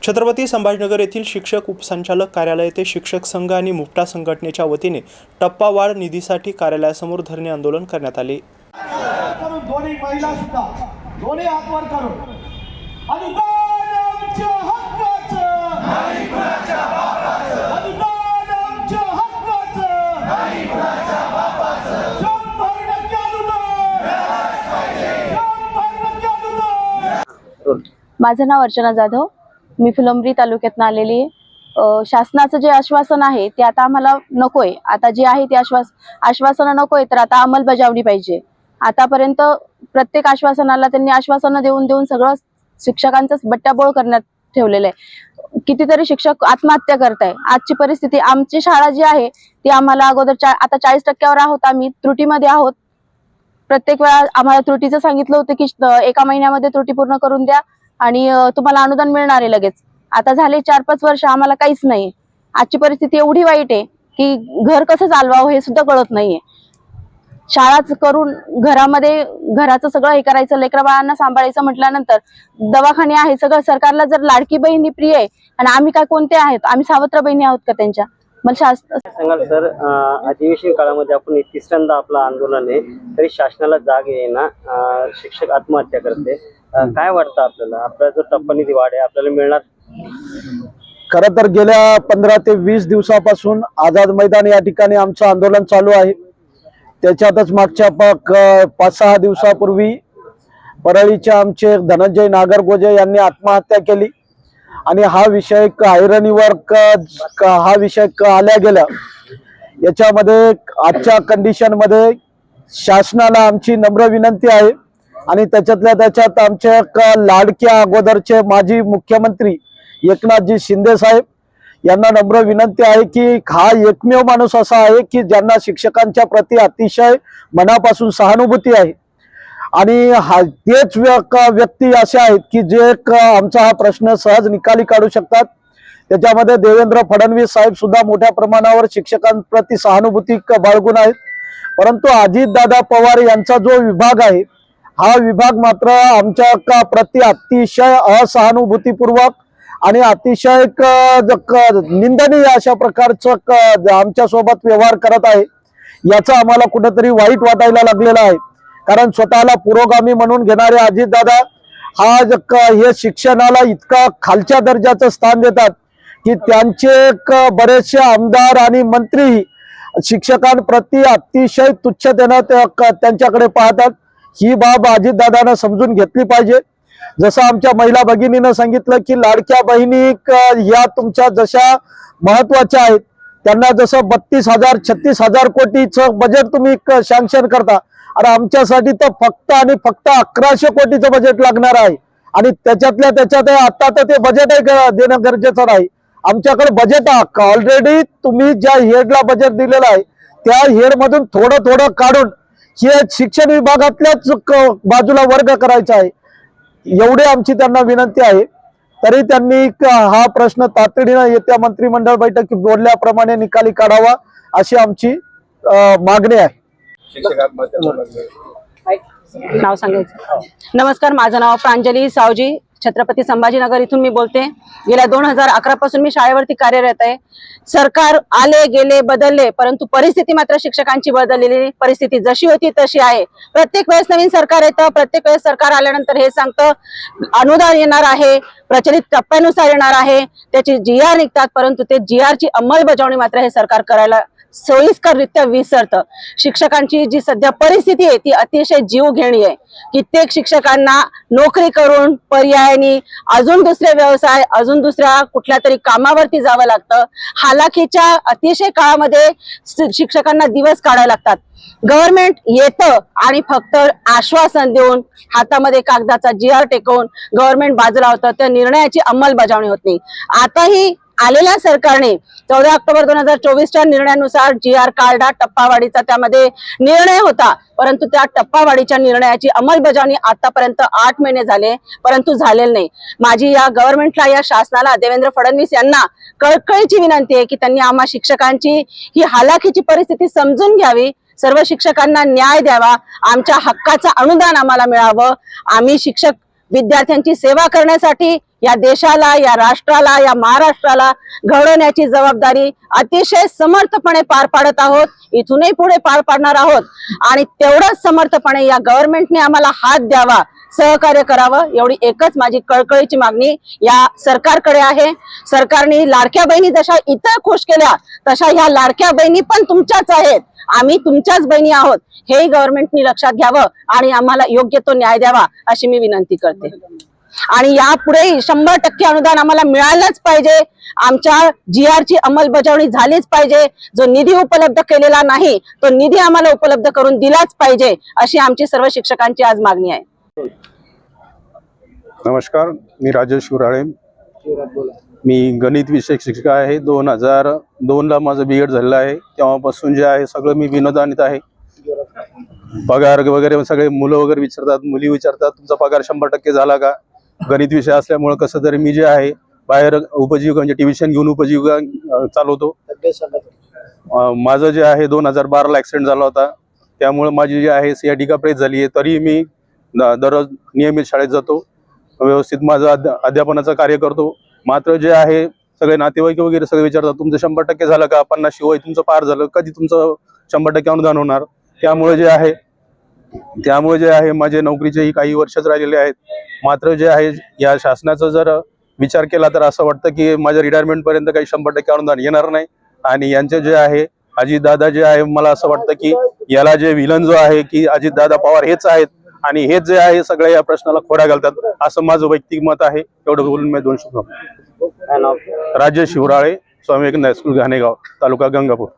छत्रपती संभाजीनगर येथील शिक्षक उपसंचालक कार्यालय येथे शिक्षक संघ आणि मुक्ता संघटनेच्या वतीने टप्पावाढ निधीसाठी कार्यालयासमोर धरणे आंदोलन करण्यात आले। दोन्ही महिला सुद्धा दोन्ही हात वर करून माझं नाव अर्चना जाधव, मी फुलंब्री तालुक्यातून आलेली आहे। शासनाचं जे आश्वासन आहे ते आता आम्हाला नकोय। आता जे आहे ते आश्वासन नकोय, तर आता अंमलबजावणी पाहिजे। आतापर्यंत प्रत्येक आश्वासनाला त्यांनी आश्वासन देऊन सगळं शिक्षकांचं बट्ट्याबोळ करण्यात ठेवलेलं आहे। कितीतरी शिक्षक आत्महत्या करताय। आजची परिस्थिती, आमची शाळा जी आहे ती आम्हाला अगोदर आता 40% आहोत, आम्ही त्रुटीमध्ये आहोत। प्रत्येक वेळा आम्हाला त्रुटीचं सांगितलं होतं की 1 महिन्यामध्ये त्रुटी पूर्ण करून द्या आणि तुम्हाला अनुदान मिळणार आहे लगेच। आता झाले 4-5 वर्ष आम्हाला काहीच नाही। आजची परिस्थिती एवढी वाईट आहे की घर कसं चालवावं हे सुद्धा कळत नाहीये। शाळाच करून घरामध्ये घराचं सगळं हे करायचं, लेकरा बाळांना सांभाळायचं म्हटल्यानंतर दवाखाने आहे सगळं। सरकारला जर लाडकी बहिणी प्रिय आहे आणि आम्ही काय कोणते आहेत? आम्ही सावत्र बहिणी आहोत का त्यांच्या? मला सांगाल सर, अधिवेशन काळामध्ये आपण तिसऱ्यांदा आपलं आंदोलन आहे तरी शासनाला जाग येईना, शिक्षक आत्महत्या करते। काय वाटतं आपल्याला? आपला जो टप्पा निधी वाढ आहे आपल्याला मिळणार? खरं तर गेल्या 15 ते 20 दिवसापासून आझाद मैदान या ठिकाणी आमचं आंदोलन चालू आहे। त्याच्यातच मागच्या 5-6 दिवसापूर्वी परळीचे आमचे धनंजय नागरगोजे यांनी आत्महत्या केली आणि हा विषय ऐरणीवर हा विषय आल्या गेला। याच्यामध्ये आजच्या कंडिशन मध्ये शासनाला आमची नम्र विनंती आहे आणि त्याच्यात आमचे लाडक्या अगोदरचे माजी मुख्यमंत्री एकनाथजी शिंदे साहेब यांना नम्र विनंती आहे की हा एकमेव माणूस असा आहे की ज्यांना शिक्षकांच्या प्रति अतिशय मनापासून सहानुभूती आहे आणि तेच व्यक्ती असे आहेत की जे आमचा हा प्रश्न सहज निकाली काढू शकतात। त्याच्यामध्ये देवेंद्र फडणवीस साहेब सुद्धा मोठ्या प्रमाणावर शिक्षकांप्रती सहानुभूती बाळगून आहेत। परंतु अजितदादा पवार यांचा जो विभाग आहे हा विभाग मात्र आमच्या प्रति अतिशय असहानुभूतीपूर्वक आणि अतिशय निंदनीय अशा प्रकारचं आमच्या सोबत व्यवहार करत आहे। याचा आम्हाला कुठेतरी वाईट वाटायला लागलेला आहे, कारण स्वतःला पुरोगामी म्हणून घेणारे अजितदादा हे शिक्षणाला इतका खालच्या दर्जाचं स्थान देतात की त्यांचे बरेचसे आमदार आणि मंत्री शिक्षकांप्रती अतिशय तुच्छतेने त्यांच्याकडे पाहतात। ही बाब अजितदादांना समजून घेतली पाहिजे। जसं आमच्या महिला भगिनीनं सांगितलं की लाडक्या बहिणी या तुमच्या जशा महत्वाच्या आहेत, त्यांना जसं 32,000 36,000 कोटीचं बजेट तुम्ही सँक्शन करता, आणि आमच्यासाठी तर फक्त आणि फक्त 1100 कोटीचं बजेट लागणार आहे आणि त्याच्यात आता तर ते बजेट देणं गरजेचं नाही। आमच्याकडे बजेट ऑलरेडी तुम्ही ज्या हेडला बजेट दिलेलं आहे त्या हेड मधून थोडं काढून हे शिक्षण विभागातल्याच बाजूला वर्ग करायचा आहे, एवढी आमची त्यांना विनंती आहे। तरी त्यांनी हा प्रश्न तातडीने येत्या मंत्रिमंडळ बैठकीत बोलल्याप्रमाणे निकाली काढावा अशी आमची मागणी आहे। नाव सांगायचं? नमस्कार, माझं नाव प्रांजली सावजी, छत्रपती संभाजीनगर इथून मी बोलते। गेल्या 2011 पासून मी शाळेवरती कार्यरत आहे। सरकार आले गेले बदलले, परंतु परिस्थिती मात्र शिक्षकांची बदललेली परिस्थिती जशी होती तशी आहे। प्रत्येक वेळेस नवीन सरकार येतं, प्रत्येक वेळेस सरकार आल्यानंतर हे सांगतं अनुदान येणार आहे, प्रचलित टप्प्यानुसार येणार आहे, त्याची GR निघतात, परंतु ते GR ची अंमलबजावणी मात्र हे सरकार करायला सोयीस्कररित्या विसरतं। शिक्षकांची जी सध्या परिस्थिती आहे ती अतिशय जीवघेणी आहे। कित्येक शिक्षकांना नोकरी करून पर्यायाने अजून दुसरे व्यवसाय, अजून दुसऱ्या कुठल्या तरी कामावरती जावं लागतं। हालाखीच्या अतिशय काळामध्ये शिक्षकांना दिवस काढायला लागतात। गव्हर्नमेंट येतं आणि फक्त आश्वासन देऊन हातामध्ये कागदाचा GR टेकवून गव्हर्नमेंट बाजूला होतं, त्या निर्णयाची अंमलबजावणी होत नाही। आताही आलेल्या सरकारने 14 ऑक्टोबर 2024च्या निर्णयानुसार GR काढला, टप्पावाढीचा त्यामध्ये निर्णय होता, परंतु त्या टप्पावाढीच्या निर्णयाची अंमलबजावणी आतापर्यंत 8 महिने झाले परंतु झालेलं नाही। माझी या गव्हर्नमेंटला, या शासनाला, देवेंद्र फडणवीस यांना कळकळीची विनंती आहे की त्यांनी आम्हा शिक्षकांची ही हालाखीची परिस्थिती समजून घ्यावी, सर्व शिक्षकांना न्याय द्यावा, आमच्या हक्काचं अनुदान आम्हाला मिळावं। आम्ही शिक्षक विद्यार्थ्यांची सेवा करण्यासाठी या देशाला, या राष्ट्राला, या महाराष्ट्राला घडवण्याची जबाबदारी अतिशय समर्थपणे पार पाडत आहोत. इथूनही पुढे पार पाडणार आहोत आणि तेवढंच समर्थपणे या गव्हर्नमेंटने आम्हाला हात द्यावा, सहकार्य करावं, एवढी एकच माझी कळकळीची मागणी या सरकारकडे आहे. सरकारने लाडक्या बहिणी जशा इतर खुश केल्या तशा ह्या लाडक्या बहिणी पण तुमच्याच आहेत, आम्ही तुमच्याच बहिणी आहोत, हेही गव्हर्नमेंटनी लक्षात घ्यावं आणि आम्हाला योग्य तो न्याय द्यावा अशी मी विनंती करते. आणि यापुढे 100% अनुदान आम्हाला मिळालंच पाहिजे. आमच्या GR ची अंमलबजावणी झालीच पाहिजे. जो निधी उपलब्ध केलेला नाही तो निधी आम्हाला उपलब्ध करून दिलाच पाहिजे अशी आमची सर्व शिक्षकांची आज मागणी आहे. नमस्कार, मी राजेश शिवराळे. मी गणित विषयक शिक्षक आहे. 2002ला माझं BEd झालेलं आहे. तेव्हापासून जे आहे सगळं मी विनोदानित आहे. पगार वगैरे सगळे मुलं वगैरे विचारतात, मुली विचारतात तुमचा पगार 100% झाला का. गणित विषय असल्यामुळे कसं तरी मी जे आहे बाहेर उपजीविका म्हणजे ट्युशन घेऊन उपजीविका चालवतो. माझं जे आहे 2012ला ऍक्सिडेंट झाला होता, त्यामुळे माझी जी आहे सियाटिका प्रेस झाली आहे. तरी मी दररोज नियमित शाळेत जातो, व्यवस्थित माझं अध्यापनाचं कार्य करतो. मात्र जे आहे सगळे नातेवाईक वगैरे सगळे विचारतात तुमचं 100% झालं का, 50 वय तुमचं पार झालं, कधी तुमचं 100% अनुदान होणार. त्यामुळे जे आहे माझे नोकरीचेही काही वर्षच राहिलेले आहेत. मात्र जे आहे या शासनाचा जर विचार केला तर असं वाटतं की माझ्या रिटायरमेंट पर्यंत काही 100% अनुदान येणार नाही. आणि यांचे जे आहे अजितदादा जे आहे, मला असं वाटतं की याला जे विलन जो आहे की अजितदादा पवार हेच आहेत आणि हेच जे आहे सगळ्या या प्रश्नाला खोडा घालतात, असं माझं वैयक्तिक मत आहे. एवढं बोलून मी 2 शब्द. काय नाव? राजेश शिवराळे, स्वामी विवेकानंद हायस्कूल घाणेगाव, तालुका गंगापूर.